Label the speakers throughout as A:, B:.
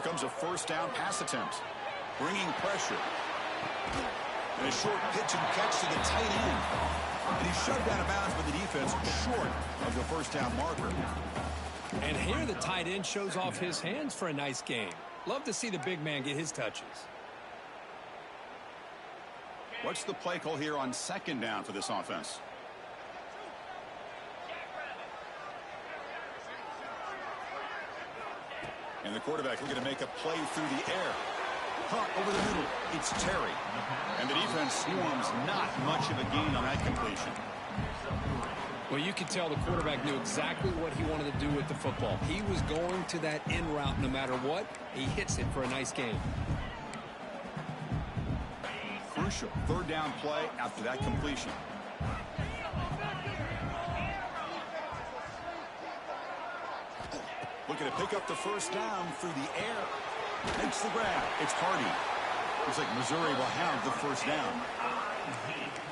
A: Here comes a first down pass attempt. Bringing pressure. And a short pitch and catch to the tight end. And he's shoved out of bounds by the defense short of the first down marker.
B: And here the tight end shows off his hands for a nice game. Love to see the big man get his touches.
A: What's the play call here on second down for this offense? And the quarterback looking to make a play through the air. Caught over the middle. It's Terry. And the defense swarms not much of a gain on that completion.
B: Well, you could tell the quarterback knew exactly what he wanted to do with the football. He was going to that in route no matter what. He hits it for a nice gain.
A: Crucial third down play after that completion. Looking to pick up the first down through the air. Makes the grab. It's Hardy. Looks like Missouri will have the first down.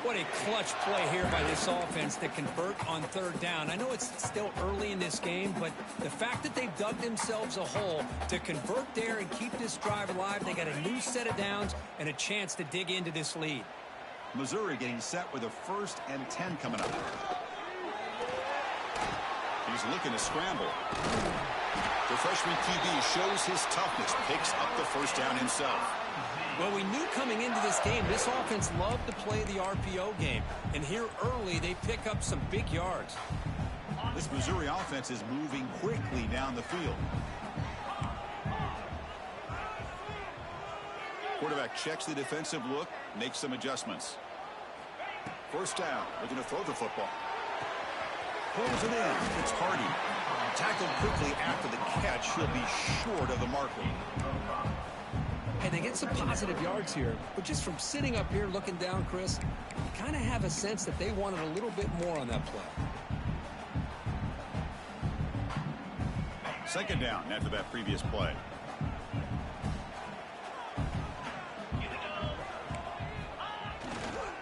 B: What a clutch play here by this offense to convert on third down. I know it's still early in this game, but the fact that they've dug themselves a hole to convert there and keep this drive alive, they got a new set of downs and a chance to dig into this lead.
A: Missouri getting set with a 1st and 10 coming up. He's looking to scramble. The freshman QB shows his toughness, picks up the first down himself.
B: Well, we knew coming into this game, this offense loved to play the RPO game. And here early, they pick up some big yards.
A: This Missouri offense is moving quickly down the field. Quarterback checks the defensive look, makes some adjustments. First down, looking to throw the football. Pulls it in. It's Hardy. Tackled quickly after the catch. He'll be short of the marker.
B: Hey, they get some positive yards here, but just from sitting up here looking down, Chris, you kind of have a sense that they wanted a little bit more on that play.
A: Second down after that previous play.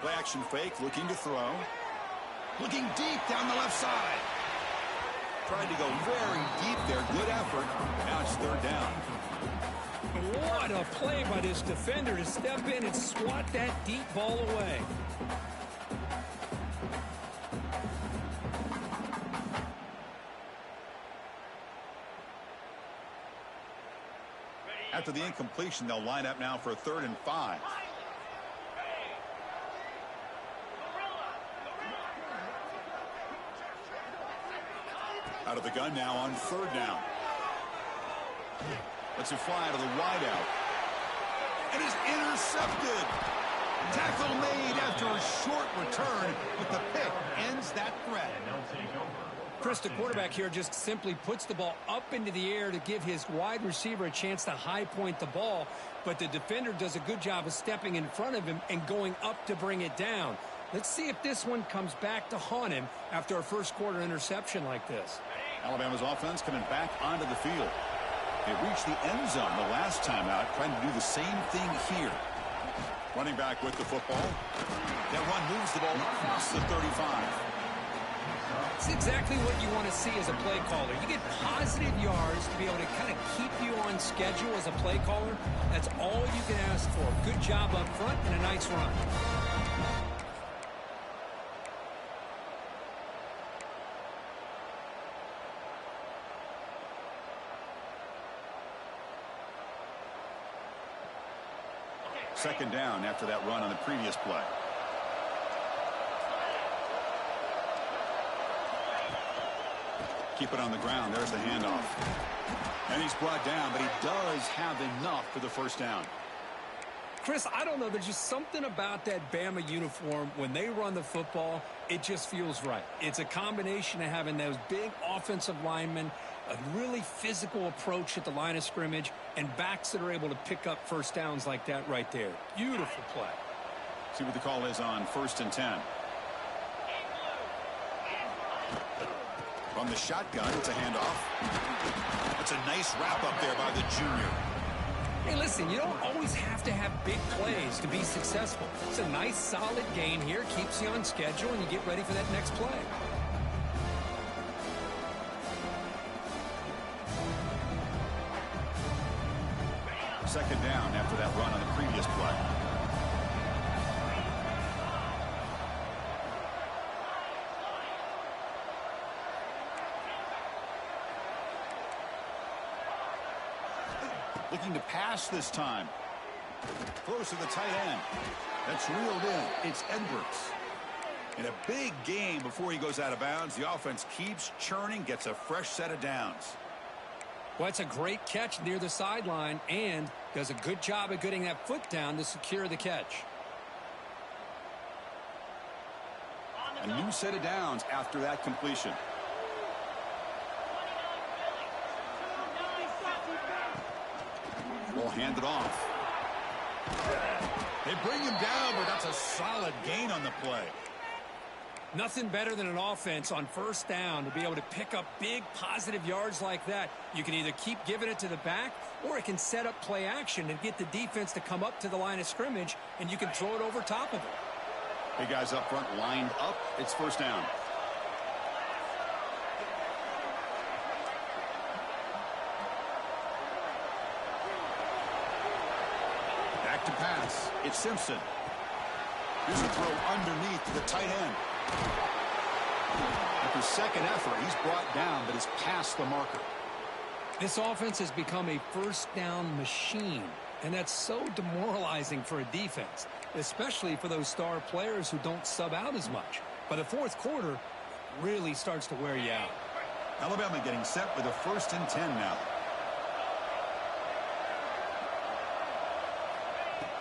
A: Play action fake, looking to throw. Looking deep down the left side. Tried to go very deep there. Good effort. Now it's third down.
B: What a play by this defender to step in and swat that deep ball away.
A: After the incompletion, they'll line up now for a 3rd and 5. Out of the gun now on 3rd down. Lets it fly to the wideout. And is intercepted. Tackle made after a short return, but the pick ends that threat.
B: Chris, the quarterback here just simply puts the ball up into the air to give his wide receiver a chance to high point the ball, but the defender does a good job of stepping in front of him and going up to bring it down. Let's see if this one comes back to haunt him after a first quarter interception like this.
A: Alabama's offense coming back onto the field. They reached the end zone the last time out, trying to do the same thing here. Running back with the football. That run moves the ball across the 35.
B: It's exactly what you want to see as a play caller. You get positive yards to be able to kind of keep you on schedule as a play caller. That's all you can ask for. Good job up front and a nice run.
A: Second down after that run on the previous play. Keep it on the ground. There's the handoff. And he's brought down, but he does have enough for the first down.
B: Chris, I don't know. There's just something about that Bama uniform. When they run the football, it just feels right. It's a combination of having those big offensive linemen, a really physical approach at the line of scrimmage, and backs that are able to pick up first downs like that right there. Beautiful play.
A: See what the call is on 1st and 10. From the shotgun, it's a handoff. It's a nice wrap up there by the junior.
B: Hey, listen, you don't always have to have big plays to be successful. It's a nice, solid gain here. Keeps you on schedule, and you get ready for that next play.
A: Second down after that run on the previous play. Looking to pass this time. Throws to the tight end. That's reeled in. It's Edwards. In a big game before he goes out of bounds, the offense keeps churning, gets a fresh set of downs.
B: Well, it's a great catch near the sideline and does a good job of getting that foot down to secure the catch.
A: A new set of downs after that completion. Ball handed off. They bring him down, but that's a solid gain on the play.
B: Nothing better than an offense on first down to be able to pick up big positive yards like that. You can either keep giving it to the back, or it can set up play action and get the defense to come up to the line of scrimmage, and you can throw it over top of it.
A: Hey, guys up front lined up. It's first down. Back to pass. It's Simpson. Here's a throw underneath to the tight end. After second effort, he's brought down, but is past the marker.
B: This offense has become a first down machine, and that's so demoralizing for a defense, especially for those star players who don't sub out as much. By the fourth quarter, it really starts to wear you out.
A: Alabama getting set with a 1st and 10 now.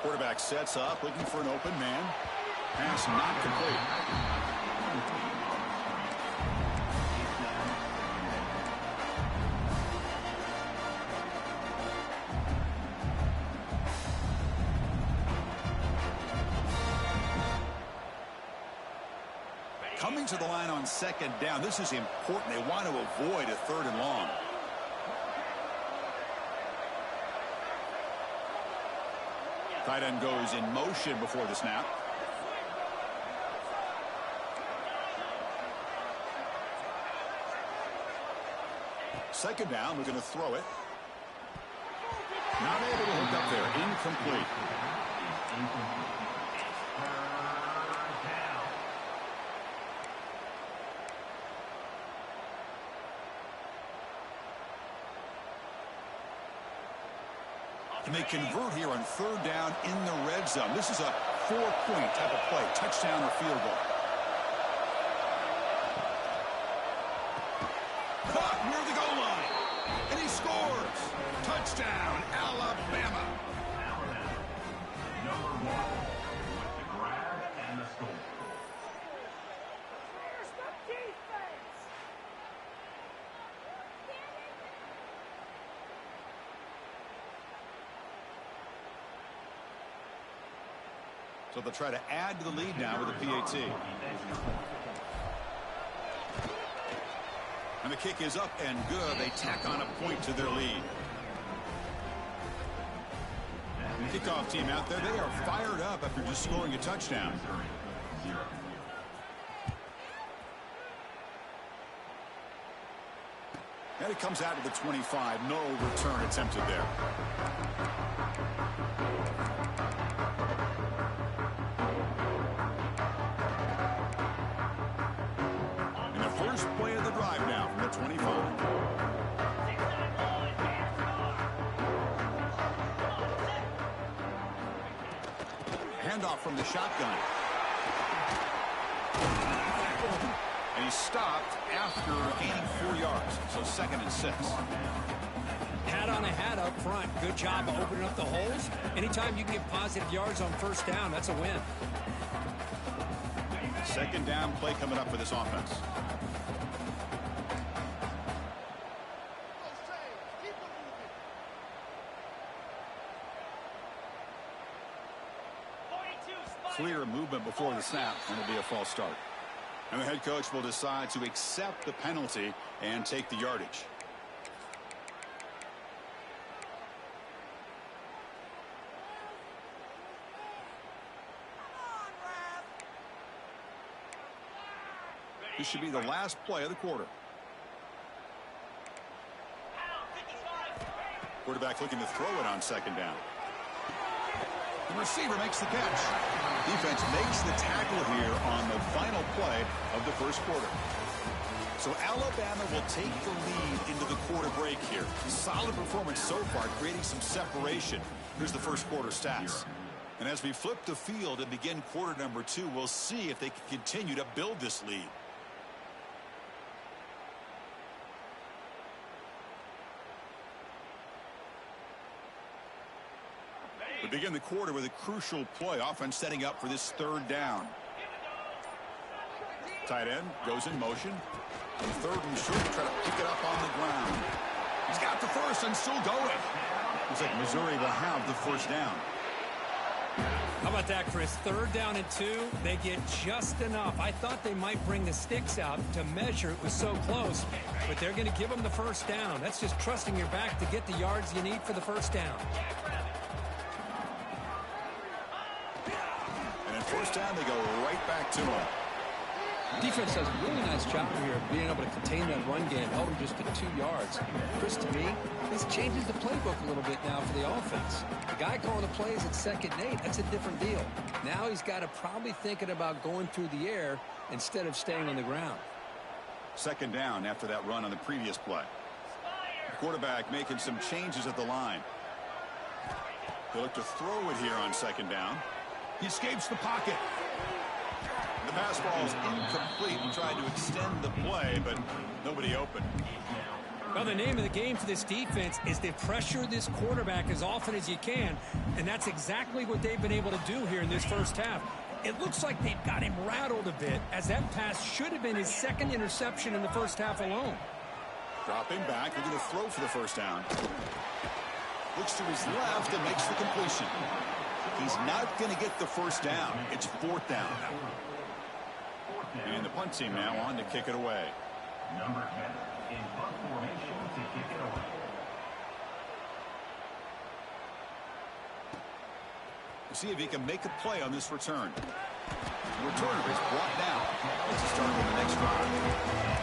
A: Quarterback sets up, looking for an open man. Pass not complete. Coming to the line on second down. This is important. They want to avoid a 3rd and long. Tight end goes in motion before the snap. Second down, we're going to throw it. Not able to hook up there. Incomplete. And they convert here on 3rd down in the red zone. This is a 4-point type of play, touchdown or field goal. Caught near the goal line, and he scores. Touchdown, Alabama.
C: Number 1 with the grab and the score.
A: So they'll try to add to the lead now with a PAT. And the kick is up and good. They tack on a point to their lead. Kickoff team out there, they are fired up after just scoring a touchdown. And it comes out to the 25. No return attempted there. First play of the drive now from the 25. Handoff from the shotgun. And he stopped after gaining 4 yards. So 2nd and 6.
B: Hat on a hat up front. Good job of opening up the holes. Anytime you can get positive yards on first down, that's a win.
A: Second down play coming up for this offense. Clear movement before the snap, and it'll be a false start. And the head coach will decide to accept the penalty and take the yardage. This should be the last play of the quarter. Quarterback looking to throw it on second down. The receiver makes the catch. Defense makes the tackle here on the final play of the first quarter. So Alabama will take the lead into the quarter break here. Solid performance so far, creating some separation. Here's the first quarter stats. And as we flip the field and begin quarter number 2, we'll see if they can continue to build this lead. We begin the quarter with a crucial play. Offense setting up for this third down. Tight end goes in motion. And third and short, try to pick it up on the ground. He's got the first and still going. Looks like Missouri will have the first down.
B: How about that, Chris? Third down and 2. They get just enough. I thought they might bring the sticks out to measure. It was so close. But they're going to give them the first down. That's just trusting your back to get the yards you need for the first down.
A: And in first down, they go right back to him.
B: Defense does a really nice job here of being able to contain that run game, held them just to 2 yards. Chris, to me, this changes the playbook a little bit now for the offense. The guy calling the plays at 2nd and 8, that's a different deal. Now he's got to probably thinking about going through the air instead of staying on the ground.
A: Second down after that run on the previous play. The quarterback making some changes at the line. They look to throw it here on second down. He escapes the pocket. The pass ball is incomplete and tried to extend the play, but nobody open.
B: Well, the name of the game for this defense is to pressure this quarterback as often as you can, and that's exactly what they've been able to do here in this first half. It looks like they've got him rattled a bit, as that pass should have been his 2nd interception in the first half alone.
A: Dropping back, looking to throw for the first down. Looks to his left and makes the completion. He's not going to get the first down. It's 4th down. And the punt team now on to kick it away.
C: Number 10 in punt formation to kick it away.
A: We'll see if he can make a play on this return. The returner is brought down. Let's start with the next drive.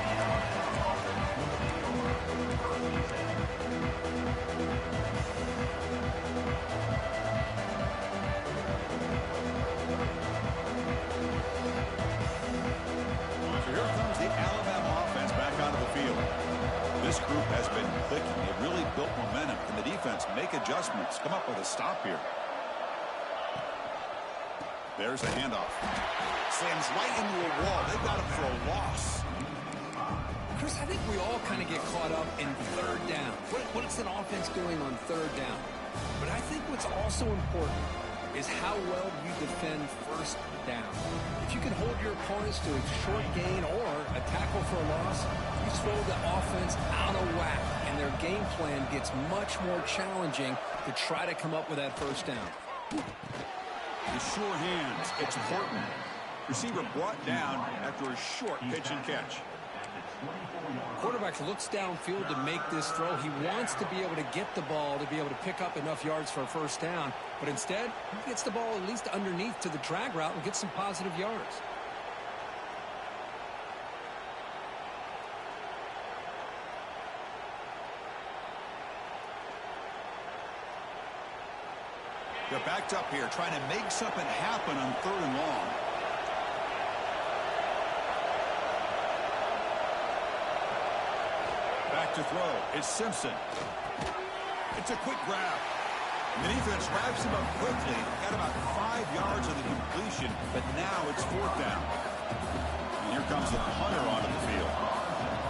A: This group has been clicking. They've really built momentum. And the defense make adjustments. Come up with a stop here. There's the handoff. Slams right into a wall. They got him for a loss.
B: Chris, I think we all kind of get caught up in third down. What's an offense doing on third down? But I think what's also important is how well you defend first down. If you can hold your opponents to a short gain or a tackle for a loss, you throw the offense out of whack, and their game plan gets much more challenging to try to come up with that first down.
A: The sure hands. It's important. Receiver brought down after a short pitch and catch.
B: Quarterback looks downfield to make this throw. He wants to be able to get the ball to be able to pick up enough yards for a first down. But instead, he gets the ball at least underneath to the drag route and gets some positive yards.
A: They're backed up here, trying to make something happen on 3rd and long. Back to throw. It's Simpson. It's a quick grab. And the defense wraps him up quickly. Got about 5 yards of the completion, but now it's 4th down. And here comes the punter onto the field.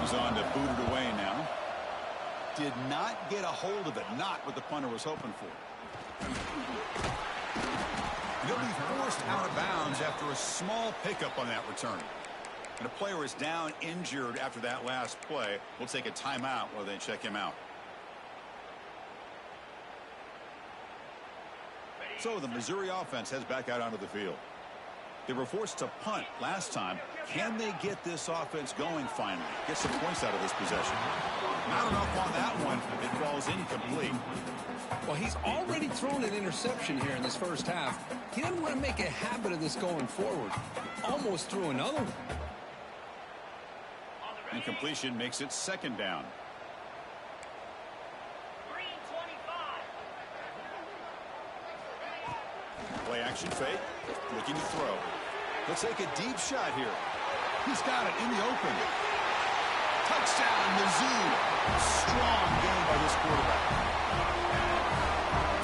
A: He's on to boot it away now. Did not get a hold of it. Not what the punter was hoping for. He'll be forced out of bounds after a small pickup on that return. And a player is down injured after that last play. We'll take a timeout while they check him out. So the Missouri offense heads back out onto the field. They were forced to punt last time. Can they get this offense going finally? Get some points out of this possession. Not enough on that one. It falls incomplete.
B: Well, he's already thrown an interception here in this first half. He doesn't want to make a habit of this going forward. Almost threw another one.
A: Incompletion makes it 2nd down. Action fake. Looking to throw. He'll take a deep shot here. He's got it in the open. Touchdown, Mizzou. Strong game by this quarterback.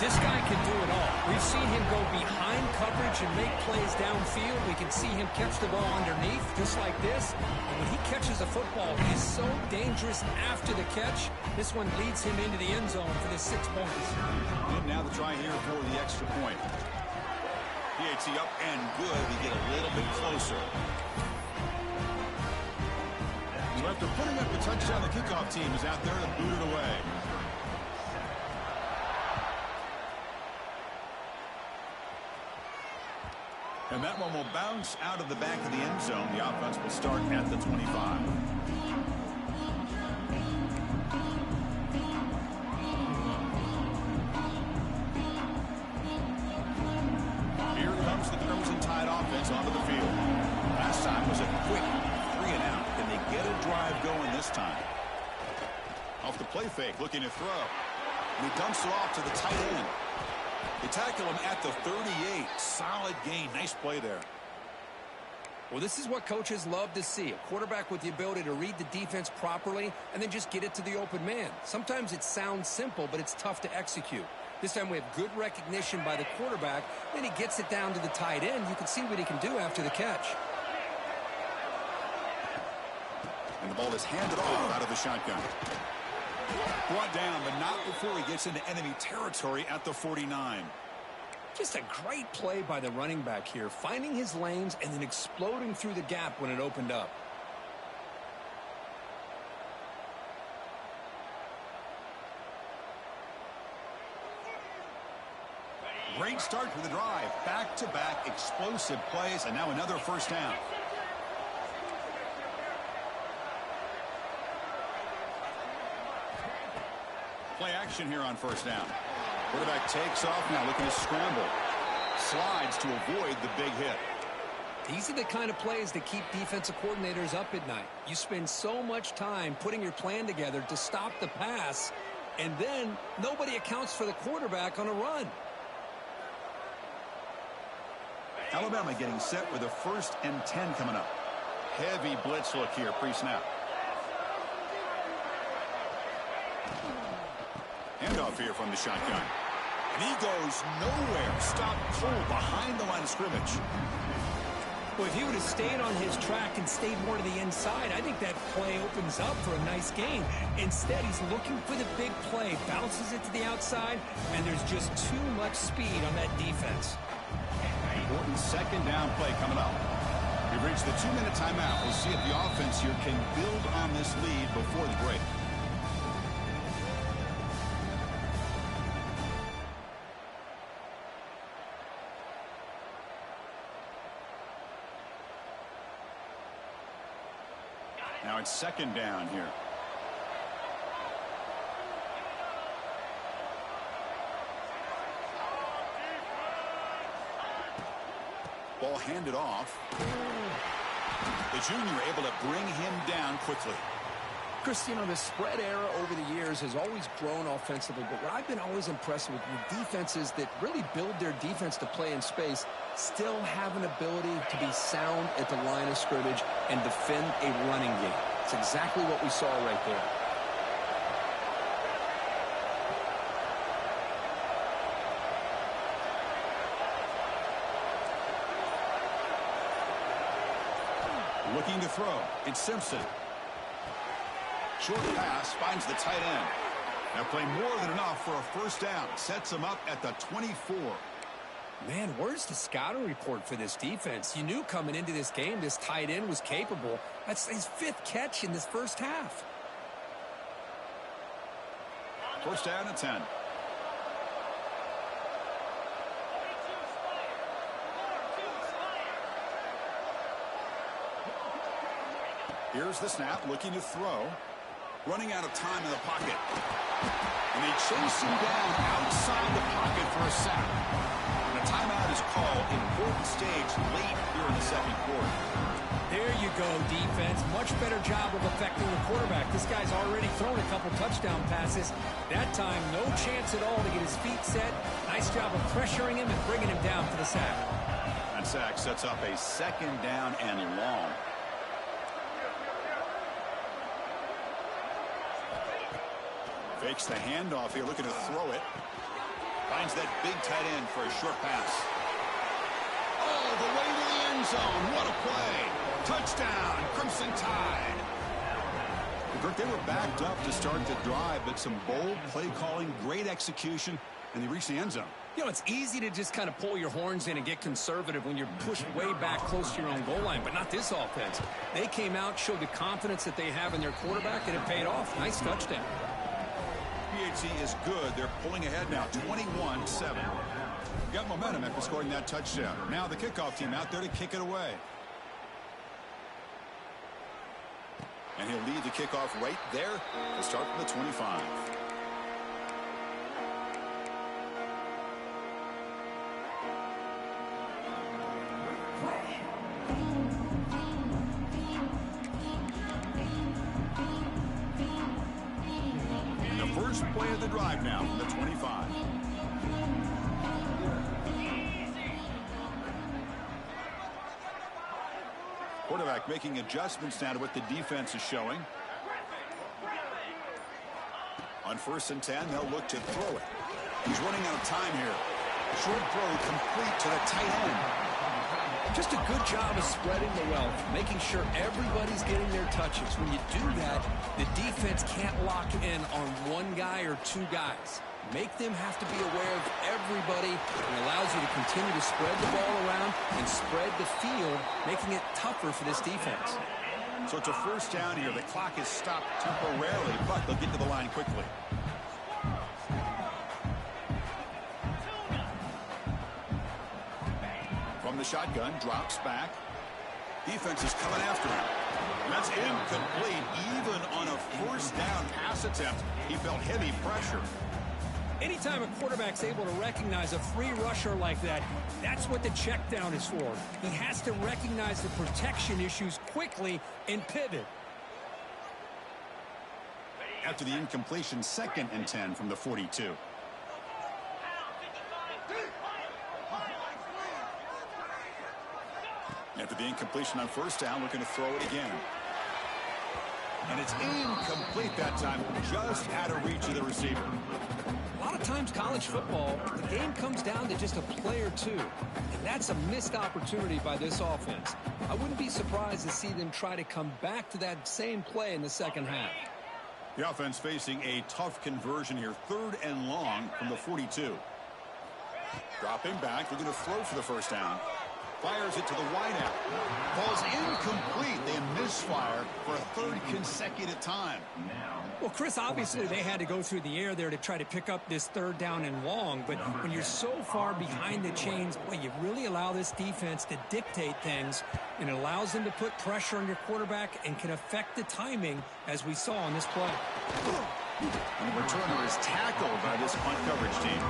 B: This guy can do it all. We've seen him go behind coverage and make plays downfield. We can see him catch the ball underneath, just like this. And when he catches a football, he's so dangerous after the catch. This one leads him into the end zone for the 6 points.
A: And now to try here for the extra point. PAT up and good. We get a little bit closer. So after putting up a touchdown, the kickoff team is out there to boot it away. And that one will bounce out of the back of the end zone. The offense will start at the 25. Here comes the Crimson Tide offense onto the field. Last time was a quick 3 and out. Can they get a drive going this time? Off the play fake, looking to throw. And he dumps it off to the tight end. They tackle him at the 38. Solid gain. Nice play there.
B: Well, this is what coaches love to see. A quarterback with the ability to read the defense properly and then just get it to the open man. Sometimes it sounds simple, but it's tough to execute. This time we have good recognition by the quarterback. Then he gets it down to the tight end. You can see what he can do after the catch.
A: And the ball is handed off out of the shotgun. Brought down, but not before he gets into enemy territory at the 49.
B: Just a great play by the running back here, finding his lanes and then exploding through the gap when it opened up.
A: Great start to the drive. Back-to-back explosive plays, and now another first down. Play action here on first down. Quarterback takes off now, looking to scramble. Slides to avoid the big hit.
B: These are the kind of plays that keep defensive coordinators up at night. You spend so much time putting your plan together to stop the pass, and then nobody accounts for the quarterback on a run.
A: Alabama getting set with a 1st and 10 coming up. Heavy blitz look here, pre-snap. Handoff here from the shotgun. And he goes nowhere. Stopped cold behind the line of scrimmage.
B: Well, if he would have stayed on his track and stayed more to the inside, I think that play opens up for a nice gain. Instead, he's looking for the big play, bounces it to the outside, and there's just too much speed on that defense.
A: Important 2nd down play coming up. We've reached the 2-minute timeout. We'll see if the offense here can build on this lead before the break. Now it's 2nd down here. Ball handed off. The junior able to bring him down quickly.
B: Chris, you know, the spread era over the years has always grown offensively, but what I've been always impressed with defenses that really build their defense to play in space still have an ability to be sound at the line of scrimmage and defend a running game. It's exactly what we saw right there.
A: Looking to throw. It's Simpson. Short pass finds the tight end. Now play more than enough for a first down. Sets him up at the 24.
B: Man, where's the scouting report for this defense? You knew coming into this game this tight end was capable. That's his 5th catch in this first half.
A: First down at 10. Here's the snap, looking to throw. Running out of time in the pocket. And they chase him down outside the pocket for a sack. And a timeout is this call, important stage late here in the second quarter.
B: There you go, defense. Much better job of affecting the quarterback. This guy's already thrown a couple touchdown passes. That time, no chance at all to get his feet set. Nice job of pressuring him and bringing him down for the sack.
A: That sack sets up a second down and long. Fakes the handoff here, looking to throw it. Finds that big tight end for a short pass. Oh, the way to the end zone. What a play. Touchdown, Crimson Tide. Kirk, they were backed up to start the drive, but some bold play calling, great execution, and they reached the end zone.
B: You know, it's easy to just kind of pull your horns in and get conservative when you're pushed way back close to your own goal line, but not this offense. They came out, showed the confidence that they have in their quarterback, and it paid off. Nice touchdown.
A: PHC is good. They're pulling ahead now, 21-7. Got momentum after scoring that touchdown. Now the kickoff team out there to kick it away. And he'll lead the kickoff right there. He'll start from the 25. And the first play of the drive now from the 25. Quarterback making adjustments now to what the defense is showing. On 1st and 10, they'll look to throw it. He's running out of time here. Short throw complete to the tight end.
B: Just a good job of spreading the wealth, making sure everybody's getting their touches. When you do that, the defense can't lock in on one guy or two guys. Make them have to be aware of everybody, and allows you to continue to spread the ball around and spread the field, making it tougher for this defense.
A: So it's a first down here. The clock is stopped temporarily, but they'll get to the line quickly. From the shotgun, drops back. Defense is coming after him. And that's incomplete. Even on a first down pass attempt, he felt heavy pressure.
B: Anytime a quarterback's able to recognize a free rusher like that, that's what the check down is for. He has to recognize the protection issues quickly and pivot.
A: After the incompletion, 2nd and 10 from the 42. After the incompletion on first down, looking to throw it again. And it's incomplete that time, just out of reach of the receiver.
B: A lot of times college football, the game comes down to just a play or two. And that's a missed opportunity by this offense. I wouldn't be surprised to see them try to come back to that same play in the second half.
A: The offense facing a tough conversion here. 3rd and long from the 42. Dropping back, they're going to throw for the first down. Fires it to the wideout. Falls incomplete. They misfire for a 3rd consecutive time.
B: Well, Chris, obviously they had to go through the air there to try to pick up this 3rd down and long. But when you're so far behind the chains, boy, you really allow this defense to dictate things. And it allows them to put pressure on your quarterback and can affect the timing, as we saw on this play.
A: And the returner is tackled by this punt coverage team.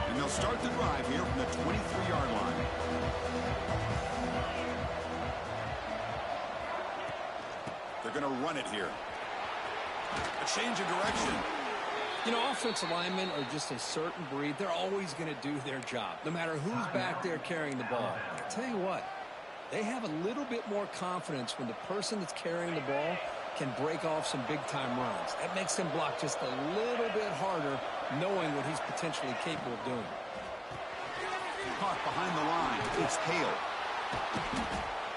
A: And they'll start the drive here from the 23-yard line. They're going to run it here. A change of direction.
B: You know, offensive linemen are just a certain breed. They're always going to do their job, no matter who's back there carrying the ball. I'll tell you what, they have a little bit more confidence when the person that's carrying the ball can break off some big-time runs. That makes them block just a little bit harder, knowing what he's potentially capable of doing.
A: Caught behind the line. It's Hale.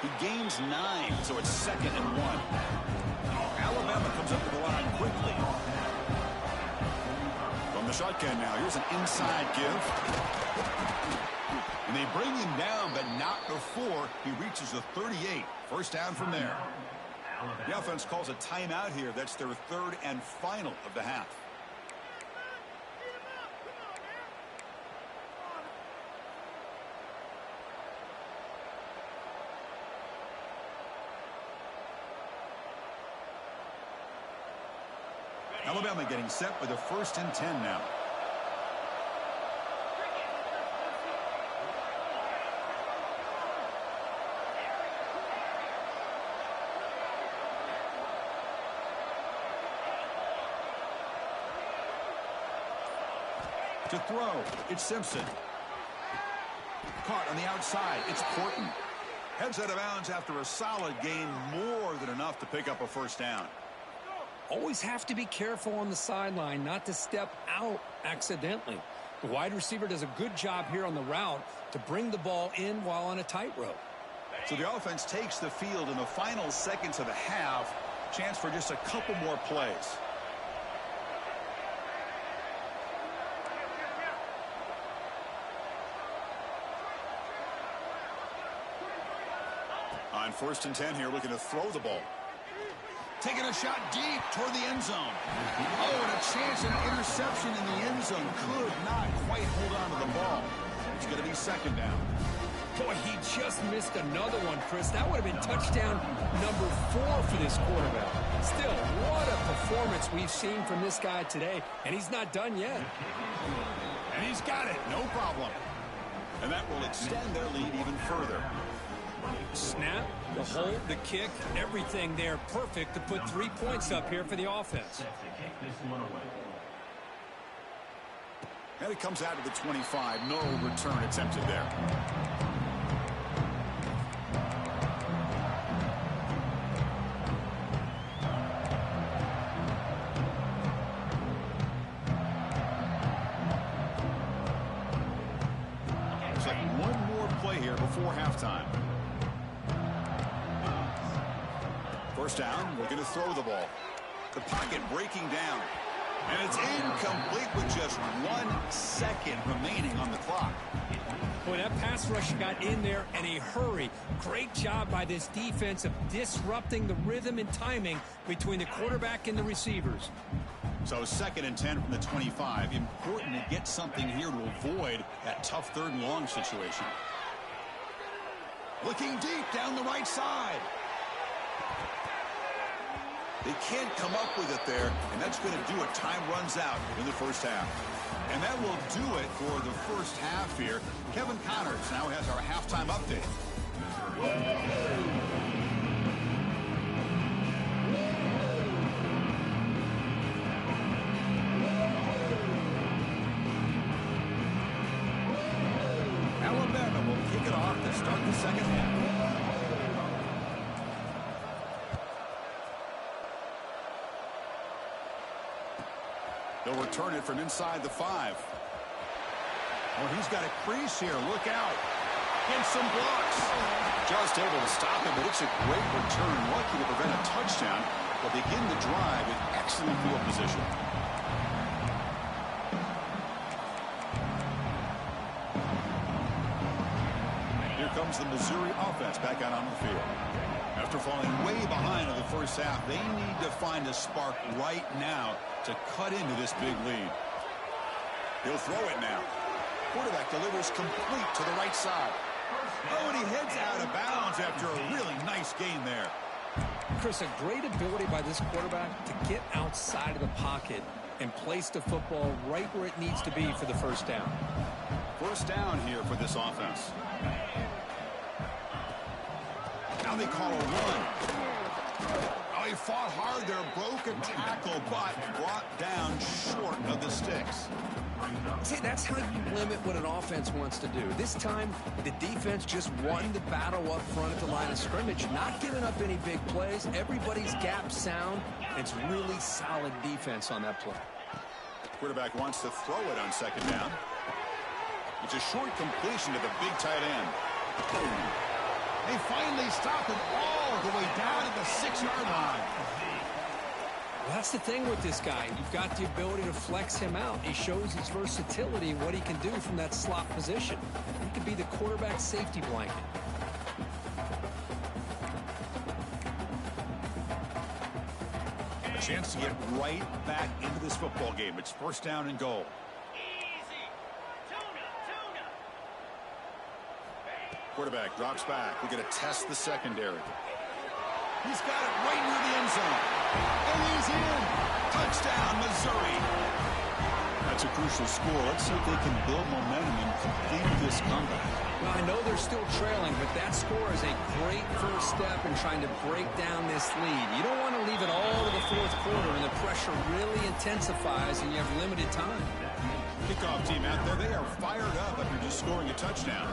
A: He gains 9, so it's 2nd and 1. Alabama comes up to the line quickly. From the shotgun now, here's an inside give. And they bring him down, but not before he reaches the 38. First down from there. The offense calls a timeout here. That's their 3rd and final of the half. Alabama getting set with a 1st and 10 now. To throw, it's Simpson. Caught on the outside, it's Porton. Heads out of bounds after a solid gain, more than enough to pick up a 1st down.
B: Always have to be careful on the sideline not to step out accidentally. The wide receiver does a good job here on the route to bring the ball in while on a tightrope.
A: So the offense takes the field in the final seconds of the half. Chance for just a couple more plays. On 1st and 10 here, looking to throw the ball. Taking a shot deep toward the end zone. Oh, and a chance at an interception in the end zone. Could not quite hold on to the ball. It's going to be 2nd down.
B: Boy, he just missed another one, Chris. That would have been touchdown number 4 for this quarterback. Still, what a performance we've seen from this guy today, and he's not done yet.
A: And he's got it, no problem. And that will extend their lead even further.
B: Snap, the hold, the kick, everything there perfect to put 3 points up here for the offense.
A: And it comes out to the 25. No return attempted there. Looks like one more play here before halftime. 1st down, we're going to throw the ball. The pocket breaking down. And it's incomplete with just 1 second remaining on the clock.
B: Boy, that pass rush got in there in a hurry. Great job by this defense of disrupting the rhythm and timing between the quarterback and the receivers.
A: So 2nd and 10 from the 25. Important to get something here to avoid that tough 3rd and long situation. Looking deep down the right side. They can't come up with it there, and that's going to do it. Time runs out in the 1st half. And that will do it for the 1st half here. Kevin Connors now has our halftime update. Alabama will kick it off to start the 2nd half. They'll return it from inside the 5. Oh, he's got a crease here. Look out. And some blocks. Just able to stop it, but it's a great return. Lucky to prevent a touchdown. They'll begin the drive with excellent field position. Here comes the Missouri offense back out on the field. After falling way behind in the 1st half, they need to find a spark right now to cut into this big lead. He'll throw it now. Quarterback delivers complete to the right side. Oh, and he heads out of bounds after a really nice gain there.
B: Chris, a great ability by this quarterback to get outside of the pocket and place the football right where it needs to be for the 1st down.
A: 1st down here for this offense. Now they call a run. Oh, he fought hard there, broke a tackle, but brought down short of the sticks.
B: See, that's how you limit what an offense wants to do. This time, the defense just won the battle up front at the line of scrimmage, not giving up any big plays. Everybody's gap sound. It's really solid defense on that play.
A: Quarterback wants to throw it on 2nd down. It's a short completion to the big tight end. They finally stop him all the way down at the 6-yard line.
B: Well, that's the thing with this guy. You've got the ability to flex him out. He shows his versatility and what he can do from that slot position. He could be the quarterback safety blanket.
A: A chance to get right back into this football game. It's 1st down and goal. Quarterback drops back. We're going to test the secondary. He's got it right near the end zone. And he's in. Touchdown, Missouri. That's a crucial score. Let's see if they can build momentum and complete this comeback.
B: Well, I know they're still trailing, but that score is a great first step in trying to break down this lead. You don't want to leave it all to the fourth quarter, and the pressure really intensifies, and you have limited time.
A: Kickoff team out there, they are fired up after just scoring a touchdown.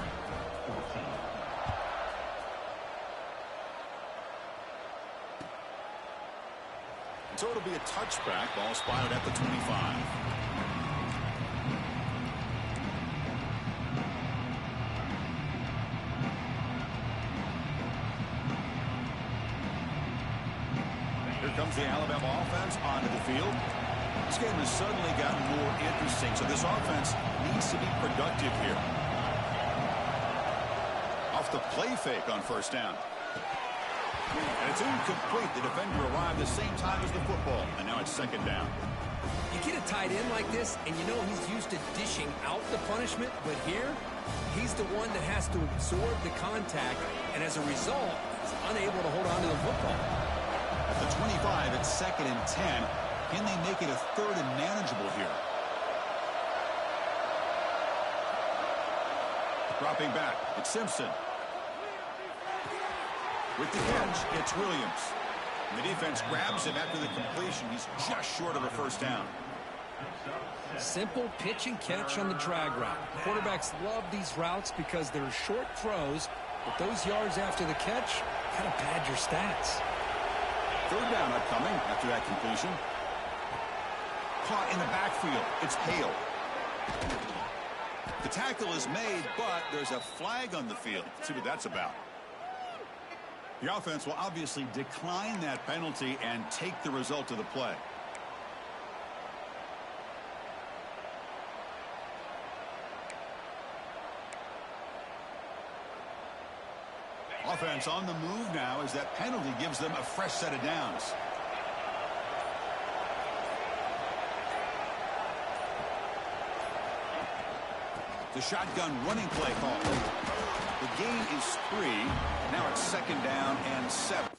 A: So it'll be a touchback. Ball spotted at the 25. Here comes the Alabama offense onto the field. This game has suddenly gotten more interesting, so this offense needs to be productive here. Off the play fake on first down. And it's incomplete. The defender arrived the same time as the football, and now it's second down.
B: You get a tight end like this, and you know he's used to dishing out the punishment, but here, he's the one that has to absorb the contact, and as a result, he's unable to hold on to the football.
A: At the 25, it's second and 10. Can they make it a third and manageable here? Dropping back, it's Simpson. With the catch, it's Williams. And the defense grabs him after the completion. He's just short of a first down.
B: Simple pitch and catch on the drag route. Quarterbacks love these routes because they're short throws, but those yards after the catch kind of pad your stats.
A: Third down upcoming after that completion. Caught in the backfield. It's Hale. The tackle is made, but there's a flag on the field. Let's see what that's about. The offense will obviously decline that penalty and take the result of the play. Offense on the move now as that penalty gives them a fresh set of downs. The shotgun running play call. The gain is 3. Now it's second down and 7.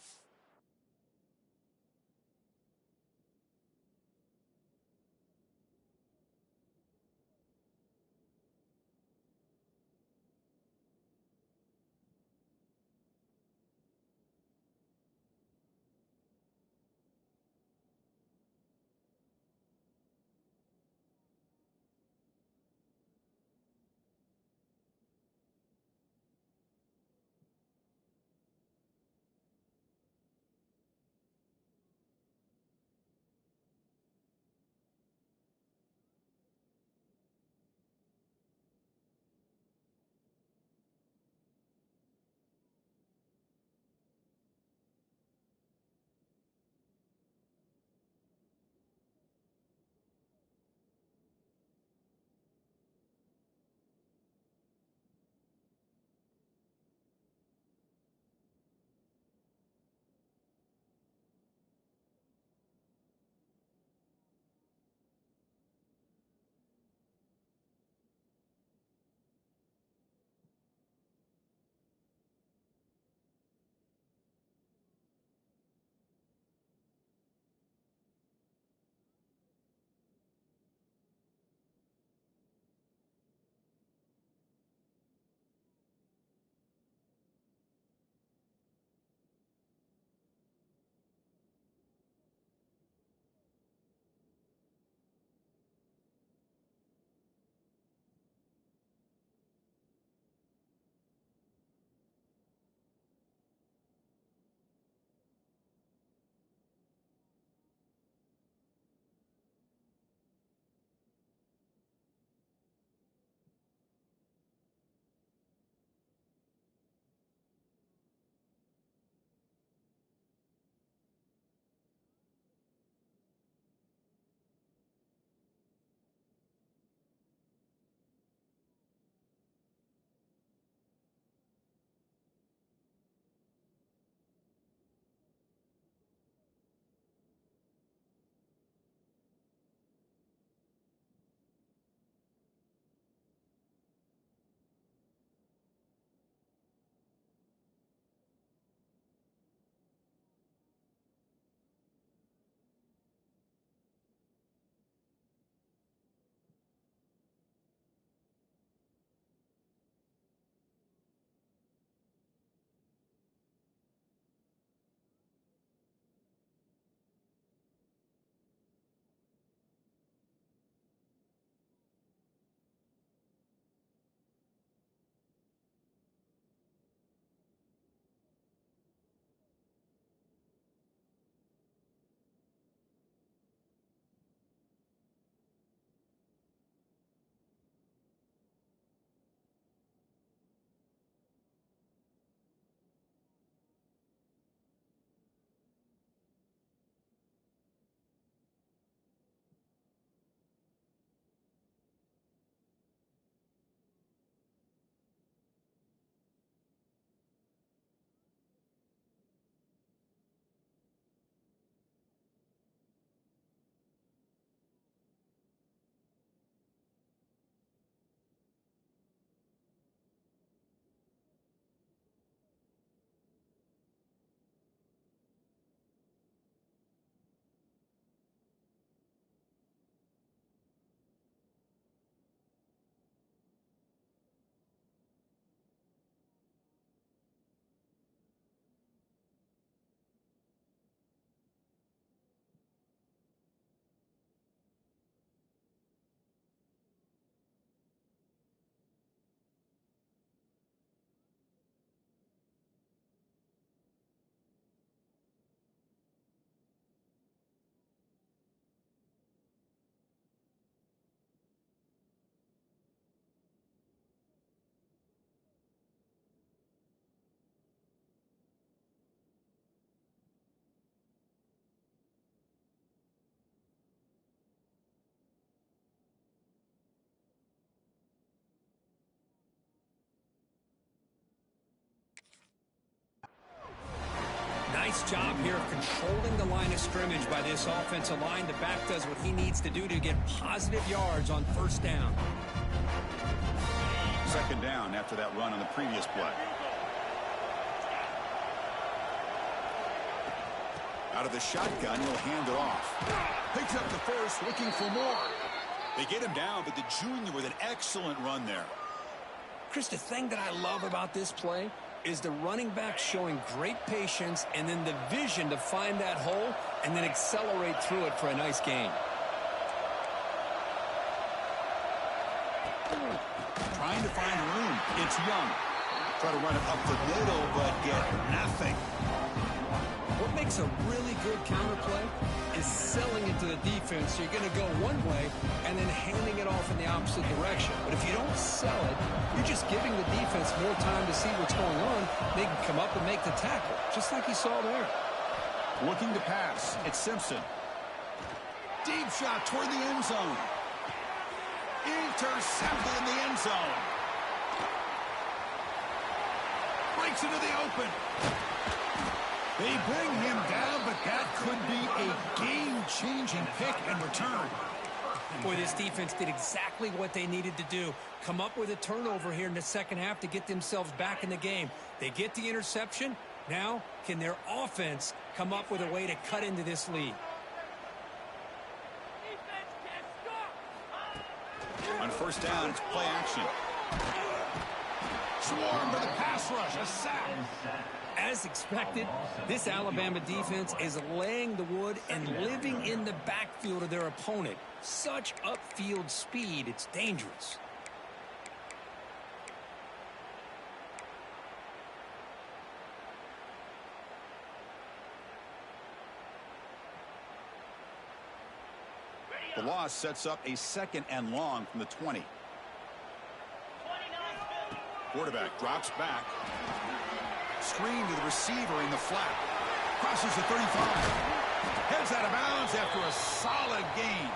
B: Nice job here of controlling the line of scrimmage by this offensive line. The back does what he needs to do to get positive yards on first down.
A: Second down after that run on the previous play. Out of the shotgun, he'll hand it off. Picks up the first, looking for more. They get him down, but the junior with an excellent run there.
B: Chris, the thing that I love about this play is the running back showing great patience and then the vision to find that hole and then accelerate through it for a nice gain.
A: Trying to find room. It's Young. Try to run it up the middle, but get nothing.
B: What makes a really good counterplay is selling it to the defense. So you're going to go one way and then handing it off in the opposite direction. But if you don't sell it, you're just giving the defense more time to see what's going on. They can come up and make the tackle, just like you saw there.
A: Looking to pass. It's Simpson. Deep shot toward the end zone. Intercepted in the end zone. Breaks into the open. They bring him down, but that could be a game-changing pick and return.
B: Boy, this defense did exactly what they needed to do. Come up with a turnover here in the second half to get themselves back in the game. They get the interception. Now, can their offense come up with a way to cut into this lead?
A: On first down, it's play action. Swarm for the pass rush. A sack.
B: As expected, this Alabama defense is laying the wood and living in the backfield of their opponent. Such upfield speed, it's dangerous.
A: The loss sets up a second and long from the 20. Quarterback drops back. Screen to the receiver in the flat. Crosses the 35. Heads out of bounds after a solid gain.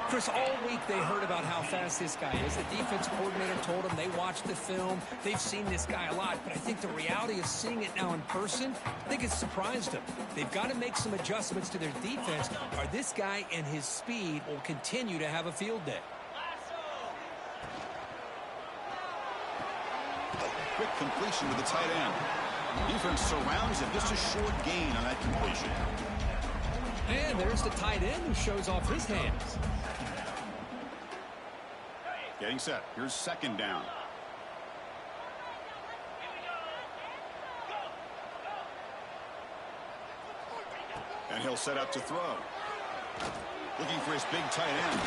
B: Chris, all week they heard about how fast this guy is. The defense coordinator told them they watched the film. They've seen this guy a lot, but I think the reality of seeing it now in person, I think it's surprised them. They've got to make some adjustments to their defense, or this guy and his speed will continue to have a field day.
A: Quick completion to the tight end. Defense surrounds him. Just a short gain on that completion.
B: And there's the tight end who shows off his hands.
A: Getting set. Here's second down. And he'll set up to throw. Looking for his big tight end.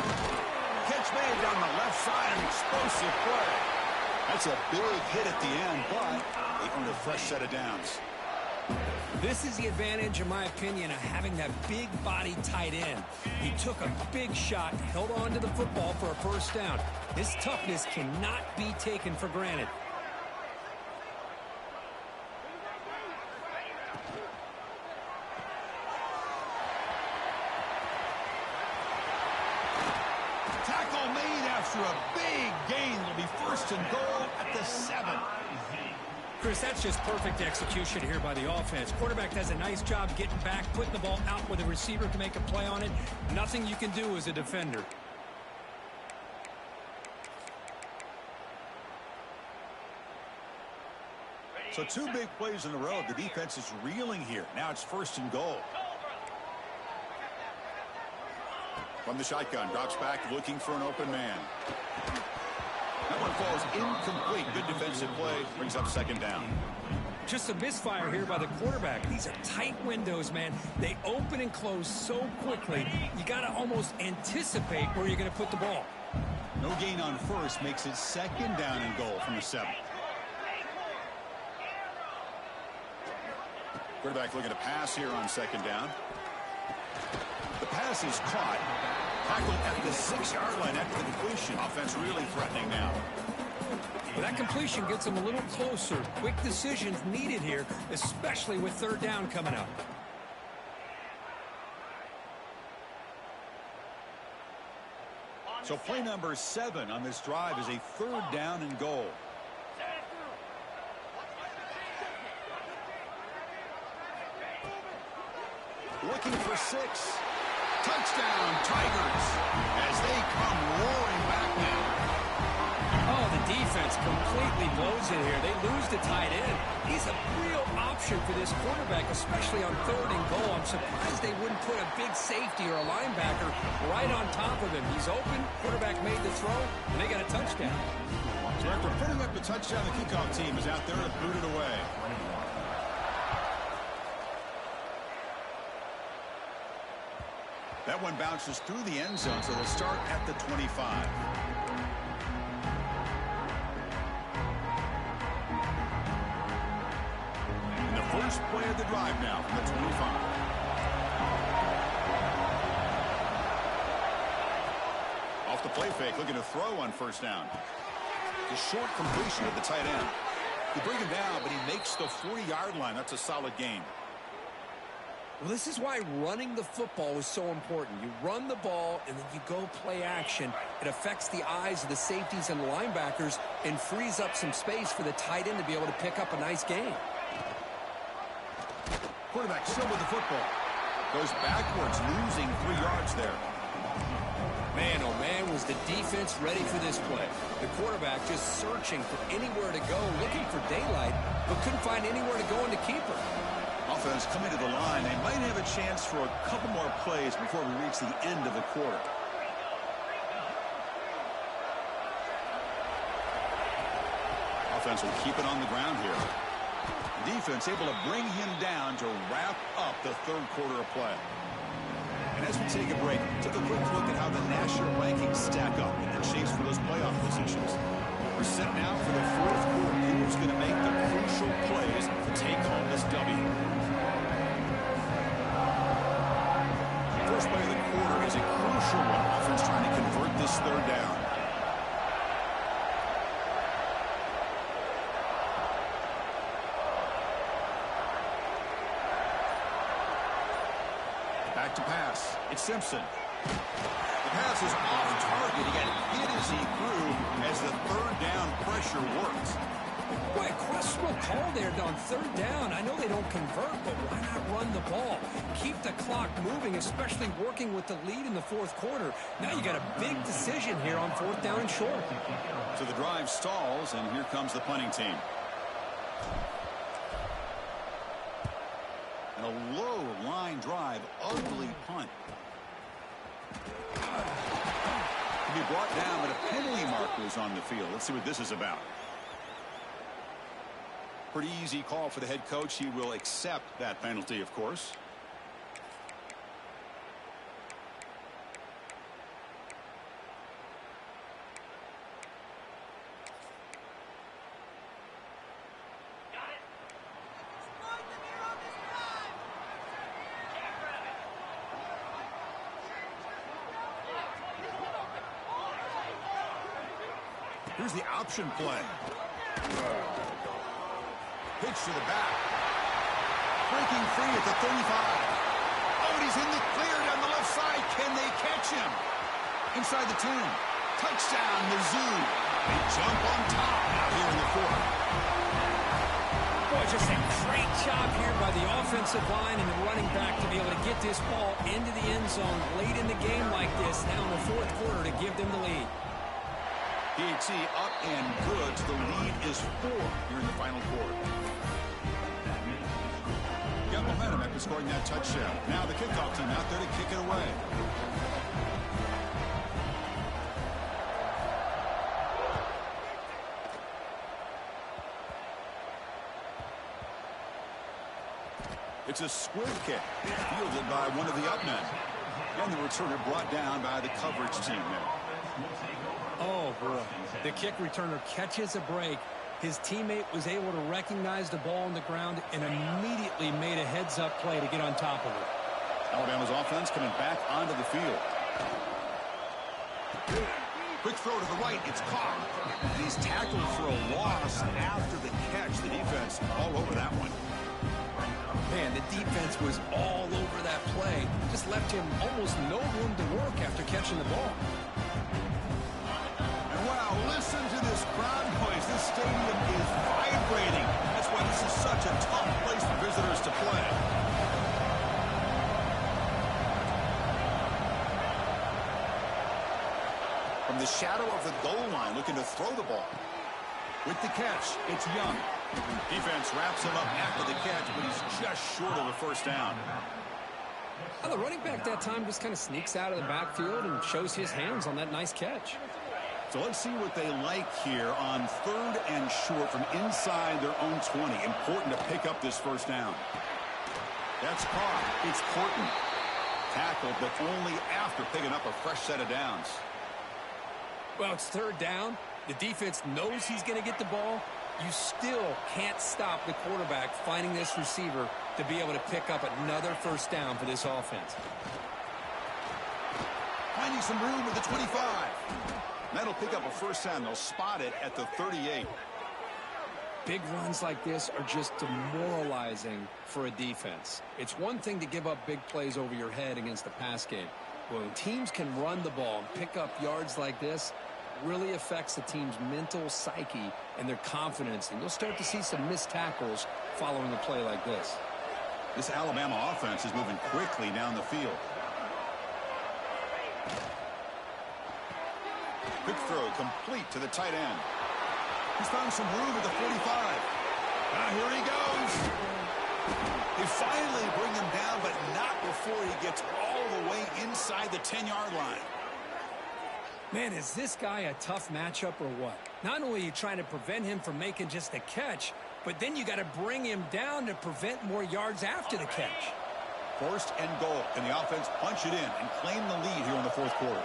A: Catch made down the left side. An explosive play. That's a big hit at the end, but they earned a fresh set of downs.
B: This is the advantage, in my opinion, of having that big body tight end. He took a big shot, held on to the football for a first down. His toughness cannot be taken for granted.
A: Tackle made after a big gain. Will be first and goal at the 7.
B: Chris, that's just perfect execution here by the offense. Quarterback does a nice job getting back, putting the ball out with a receiver to make a play on it. Nothing you can do as a defender.
A: So 2 big plays in a row. The defense is reeling here. Now it's first and goal. From the shotgun, drops back, looking for an open man. That one falls incomplete. Good defensive play. Brings up second down.
B: Just a misfire here by the quarterback. These are tight windows, man. They open and close so quickly. You got to almost anticipate where you're going to put the ball.
A: No gain on first makes it second down and goal from the 7. Quarterback looking to pass here on second down. The pass is caught. Tackled at the 6-yard line after the completion. Offense really threatening now.
B: Well, that completion gets them a little closer. Quick decisions needed here, especially with third down coming up.
A: So play number 7 on this drive is a third down and goal. looking for 6. Touchdown, Tigers, as they come roaring back now.
B: Oh, the defense completely blows it here. They lose the tight end. He's a real option for this quarterback, especially on 3rd and goal. I'm surprised they wouldn't put a big safety or a linebacker right on top of him. He's open, quarterback made the throw, and they got a touchdown.
A: So after putting up the touchdown, the kickoff team is out there to boot it away. That one bounces through the end zone, so they'll start at the 25. And the first play of the drive now from the 25. Off the play fake, looking to throw on 1st down. The short completion of the tight end. You bring him down, but he makes the 40-yard line. That's a solid gain.
B: Well, this is why running the football is so important. You run the ball, and then you go play action. It affects the eyes of the safeties and linebackers and frees up some space for the tight end to be able to pick up a nice gain.
A: Quarterback still with the football. Goes backwards, losing 3 yards there.
B: Man, oh man, was the defense ready for this play. The quarterback just searching for anywhere to go, looking for daylight, but couldn't find anywhere to go in the keeper.
A: Offense coming to the line. They might have a chance for a couple more plays before we reach the end of the quarter. Offense will keep it on the ground here. Defense able to bring him down to wrap up the 3rd quarter of play. And as we take a break, take a quick look at how the national rankings stack up in the chase for those playoff positions. We're set now for the 4th quarter. Who's going to make the crucial plays to take home this W? First play of the quarter is a crucial one. Offense trying to convert this 3rd down. Back to pass. It's Simpson. The pass is off target. He got hit as he threw as the 3rd down pressure works.
B: Boy, a questionable call there on 3rd down. I know they don't convert, but why not run the ball? Keep the clock moving, especially working with the lead in the 4th quarter. Now you got a big decision here on 4th down and short.
A: So the drive stalls, and here comes the punting team. And a low line drive, ugly punt. To be brought down, but a penalty marker is on the field. Let's see what this is about. Pretty easy call for the head coach. He will accept that penalty, of course. Here's the option play. Pitch to the back. Breaking free at the 35. Oh, and he's in the clear down the left side. Can they catch him? Inside the 10. Touchdown, Mizzou. They jump on top now here in the 4th.
B: Boy, just a great job here by the offensive line and the running back to be able to get this ball into the end zone late in the game like this, now in the 4th quarter to give them the lead.
A: PAT up and good. The lead is 4 here in the final quarter. Got momentum after scoring that touchdown. Now the kickoff team out there to kick it away. It's a squib kick fielded by one of the up men. And the returner brought down by the coverage team there.
B: Oh, boy. The kick returner catches a break. His teammate was able to recognize the ball on the ground and immediately made a heads-up play to get on top of it.
A: Alabama's offense coming back onto the field. Quick throw to the right. It's caught. And he's tackled for a loss after the catch. The defense all over that one.
B: Man, the defense was all over that play. Just left him almost no room to work after catching the ball.
A: Wow, listen to this crowd noise. This stadium is vibrating. That's why this is such a tough place for visitors to play. From the shadow of the goal line, looking to throw the ball. With the catch, it's Young. Defense wraps him up after the catch, but he's just short of a first down.
B: Well, the running back that time just kind of sneaks out of the backfield and shows his hands on that nice catch.
A: So let's see what they like here on 3rd and short from inside their own 20. Important to pick up this first down. That's caught. It's Corton. Tackled, but only after picking up a fresh set of downs.
B: Well, it's 3rd down. The defense knows he's going to get the ball. You still can't stop the quarterback finding this receiver to be able to pick up another first down for this offense.
A: Finding some room at the 25. That'll pick up a first down. They'll spot it at the 38.
B: Big runs like this are just demoralizing for a defense. It's one thing to give up big plays over your head against the pass game. When teams can run the ball and pick up yards like this, really affects the team's mental psyche and their confidence. And you'll start to see some missed tackles following a play like this.
A: This Alabama offense is moving quickly down the field. Quick throw complete to the tight end. He's found some room at the 45. Here he goes. They finally bring him down, but not before he gets all the way inside the 10-yard line.
B: Man, is this guy a tough matchup or what? Not only are you trying to prevent him from making just a catch, but then you got to bring him down to prevent more yards after the catch.
A: 1st and goal. Can the offense punch it in and claim the lead here in the 4th quarter?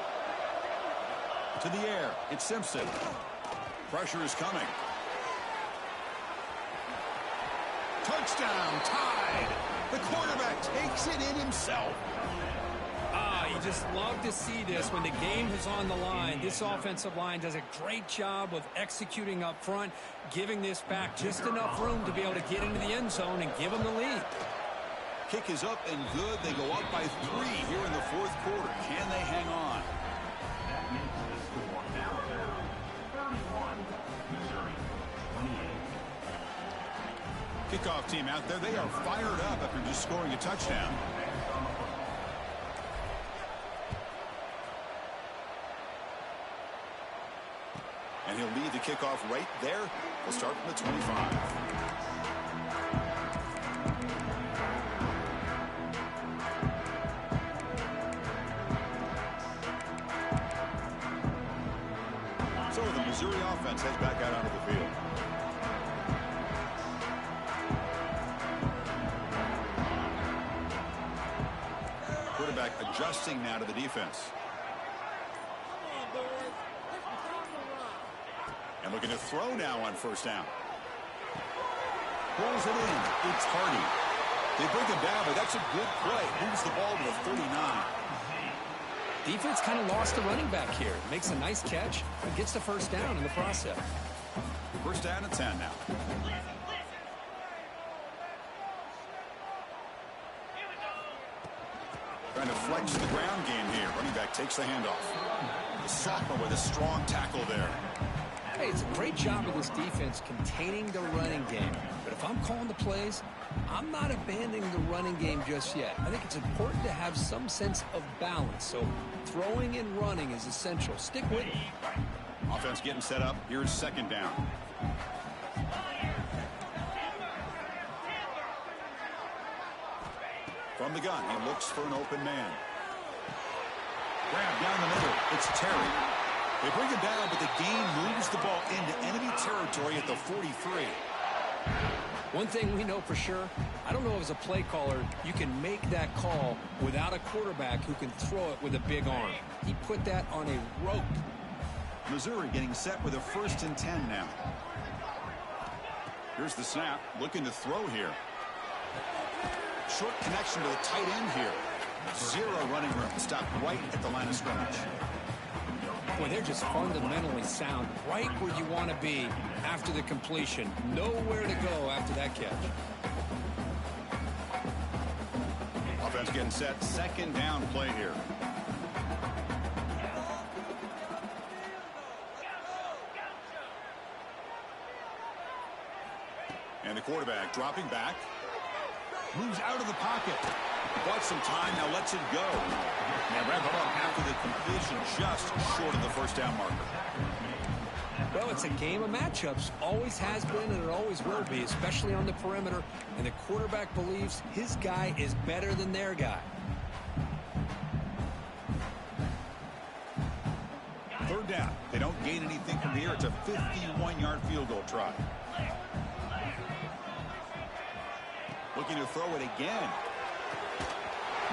A: To the air. It's Simpson. Pressure is coming. Touchdown. Tied. The quarterback takes it in himself.
B: You just love to see this when the game is on the line. This offensive line does a great job of executing up front, giving this back just enough room to be able to get into the end zone and give them the lead.
A: Kick is up and good. They go up by 3 here in the 4th quarter. Can they hang on?
C: That makes the score now 31, Missouri 28.
A: Kickoff team out there. They are fired up after just scoring a touchdown. And he'll lead the kickoff right there. We'll start from the 25. So the Missouri offense heads back out onto the field. Quarterback adjusting now to the defense. And looking to throw now on first down. Pulls it in. It's Hardy. They bring him down, but that's a good play. Moves the ball to the 39.
B: Defense kind of lost the running back here. Makes a nice catch and gets the first down in the process.
A: First down and 10 now. Trying to flex the ground game here. Running back takes the handoff. The sophomore with a strong tackle there.
B: Hey, it's a great job of this defense containing the running game. But if I'm calling the plays, I'm not abandoning the running game just yet. I think it's important to have some sense of balance. So throwing and running is essential. Stick with it.
A: Offense getting set up. Here's second down. From the gun, he looks for an open man. Grab down the middle. It's Terry. They bring him down, but the game moves the ball into enemy territory at the 43.
B: One thing we know for sure, I don't know as a play caller, you can make that call without a quarterback who can throw it with a big arm. He put that on a rope.
A: Missouri getting set with a 1st and 10 now. Here's the snap, looking to throw here. Short connection to the tight end here. 0 running room. Stopped right at the line of scrimmage.
B: Boy, they're just fundamentally sound, right where you want to be after the completion. Nowhere to go after that catch.
A: Offense getting set. Second down play here. And the quarterback dropping back. Moves out of the pocket. Bought some time, now lets it go. And wrap it up after the completion, just short of the first down marker.
B: Well, it's a game of matchups. Always has been and it always will be, especially on the perimeter. And the quarterback believes his guy is better than their guy.
A: Third down. They don't gain anything from here. It's a 51-yard field goal try. Looking to throw it again.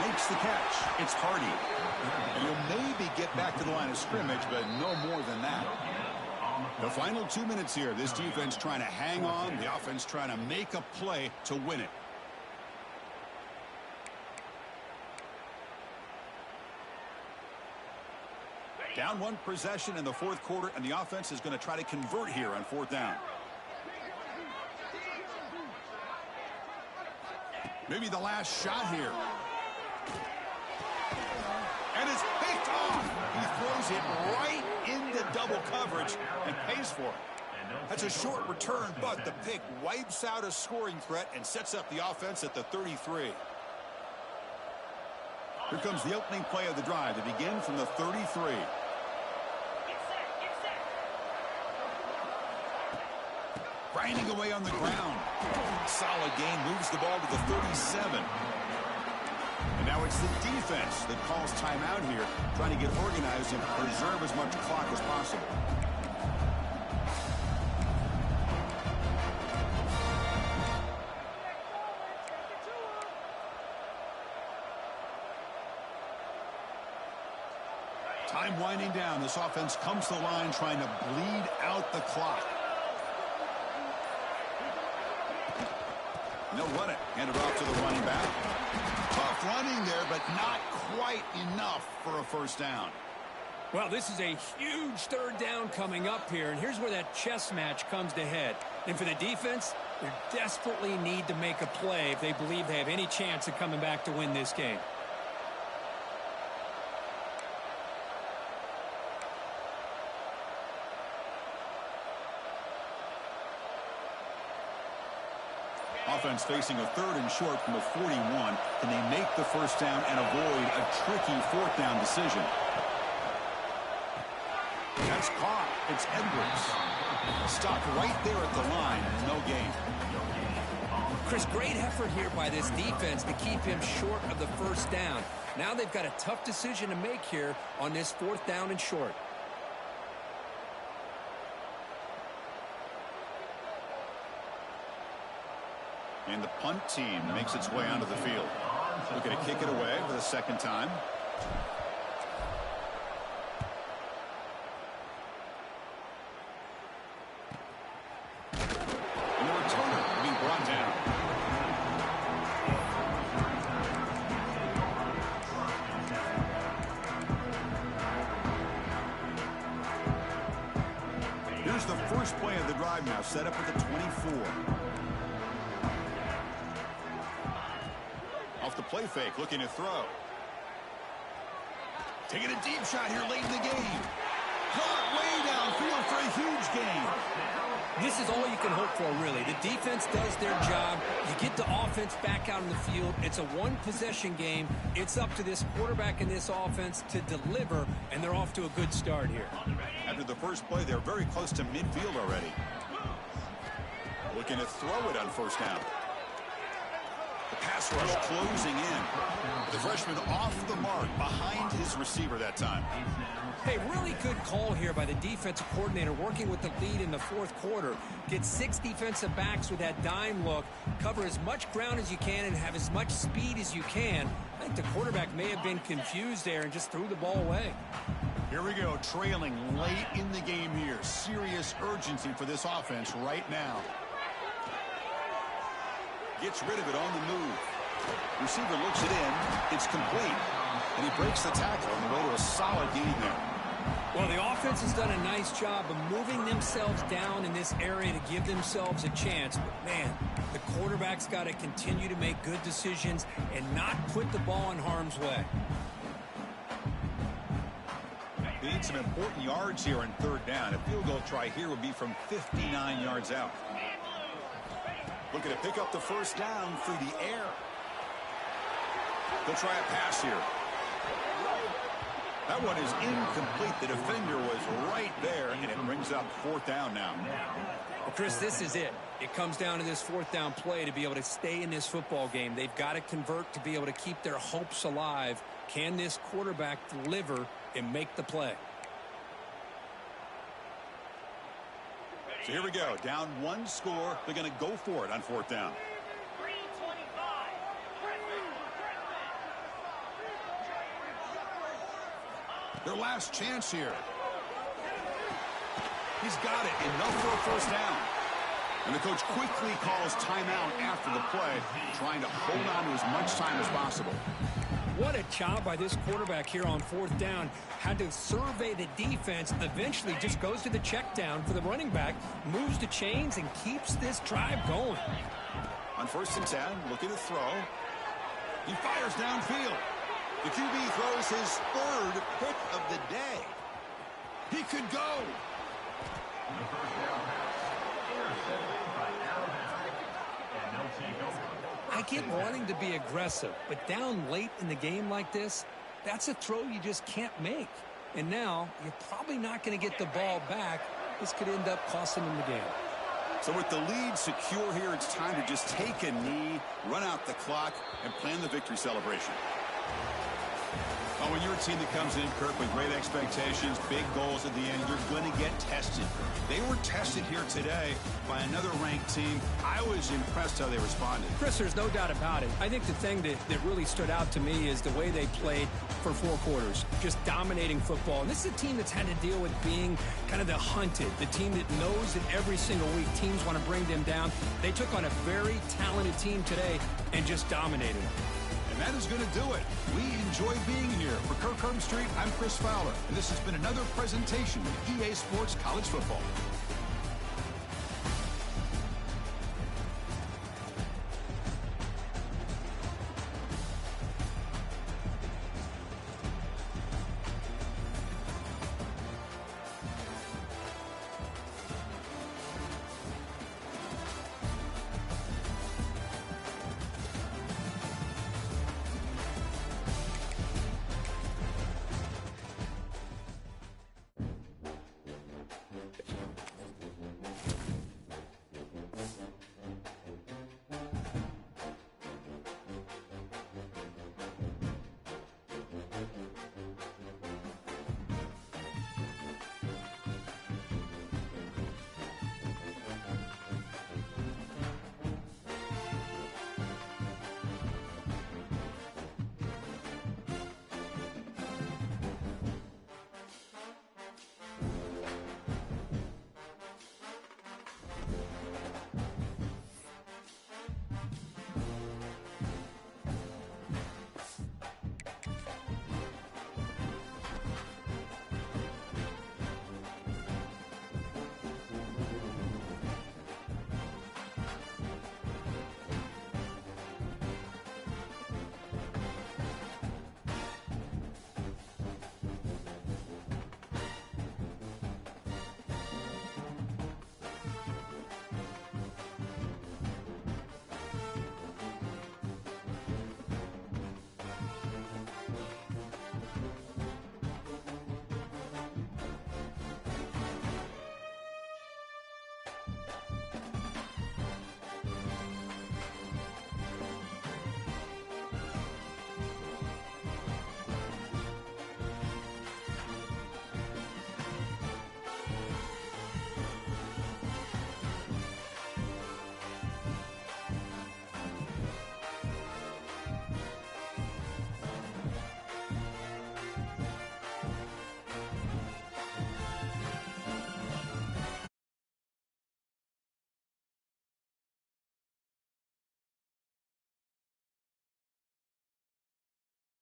A: Makes the catch. It's Hardy. And he'll maybe get back to the line of scrimmage, but no more than that. The final 2 minutes here. This defense trying to hang on. The offense trying to make a play to win it. Down one possession in the fourth quarter, and the offense is going to try to convert here on fourth down. Maybe the last shot here. And it's picked off. He throws it right into double coverage and pays for it. That's a short return, but the pick wipes out a scoring threat and sets up the offense at the 33. Here comes the opening play of the drive to begin from the 33. Grinding away on the ground. Solid gain, moves the ball to the 37. And now it's the defense that calls timeout here, trying to get organized and preserve as much clock as possible. Time winding down. This offense comes to the line trying to bleed out the clock. And they'll run it. Hand it off to the running back. Tough running there, but not quite enough for a first down.
B: Well, this is a huge third down coming up here, and here's where that chess match comes to head. And for the defense, they desperately need to make a play if they believe they have any chance of coming back to win this game.
A: Offense facing a third and short from the 41. Can they make the first down and avoid a tricky fourth down decision? That's caught. It's Edwards. Stopped right there at the line. No gain.
B: Chris, great effort here by this defense to keep him short of the first down. Now they've got a tough decision to make here on this fourth down and short.
A: And the punt team makes its way onto the field. Looking to kick it away for the second time. And the returner being brought down. Here's the first play of the drive now, set up at the 24. Off the play fake, looking to throw. Taking a deep shot here late in the game. Caught way downfield for a huge gain.
B: This is all you can hope for, really. The defense does their job. You get the offense back out on the field. It's a one-possession game. It's up to this quarterback and this offense to deliver, and they're off to a good start here.
A: After the first play, they're very close to midfield already. Looking to throw it on first down. The pass rush closing in. The freshman off the mark behind his receiver that time.
B: Hey, really good call here by the defensive coordinator working with the lead in the fourth quarter. Get 6 defensive backs with that dime look. Cover as much ground as you can and have as much speed as you can. I think the quarterback may have been confused there and just threw the ball away.
A: Here we go, trailing late in the game here. Serious urgency for this offense right now. Gets rid of it on the move. Receiver looks it in. It's complete. And he breaks the tackle on the way to a solid gain there.
B: Well, the offense has done a nice job of moving themselves down in this area to give themselves a chance. But, man, the quarterback's got to continue to make good decisions and not put the ball in harm's way.
A: They need some important yards here on third down. A field goal try here would be from 59 yards out. Looking to pick up the first down through the air. They'll try a pass here. That one is incomplete. The defender was right there, and it brings up 4th down now.
B: Well, Chris, this is it. It comes down to this 4th down play to be able to stay in this football game. They've got to convert to be able to keep their hopes alive. Can this quarterback deliver and make the play?
A: So here we go. Down 1 score. They're going to go for it on 4th down. Their last chance here. He's got it. Enough for a 1st down. And the coach quickly calls timeout after the play, trying to hold on to as much time as possible.
B: What a job by this quarterback here on 4th down. Had to survey the defense, eventually just goes to the check down for the running back, moves the chains, and keeps this drive going.
A: On 1st and 10, looking to throw. He fires downfield. The QB throws his 3rd pick of the day. He could go.
C: The first down pass intercepted by Alabama. And they'll take over.
B: I get wanting to be aggressive, but down late in the game like this, that's a throw you just can't make. And now you're probably not going to get the ball back. This could end up costing them the game.
A: So with the lead secure here, it's time to just take a knee, run out the clock, and plan the victory celebration. Oh, when you're a team that comes in, Kirk, with great expectations, big goals at the end, you're going to get tested. They were tested here today by another ranked team. I was impressed how they responded.
B: Chris, there's no doubt about it. I think the thing that really stood out to me is the way they played for 4 quarters, just dominating football. And this is a team that's had to deal with being kind of the hunted, the team that knows that every single week teams want to bring them down. They took on a very talented team today and just dominated them.
A: And that is going to do it. We enjoy being here. For Kirk Herbstreit, I'm Chris Fowler, and this has been another presentation of EA Sports College Football.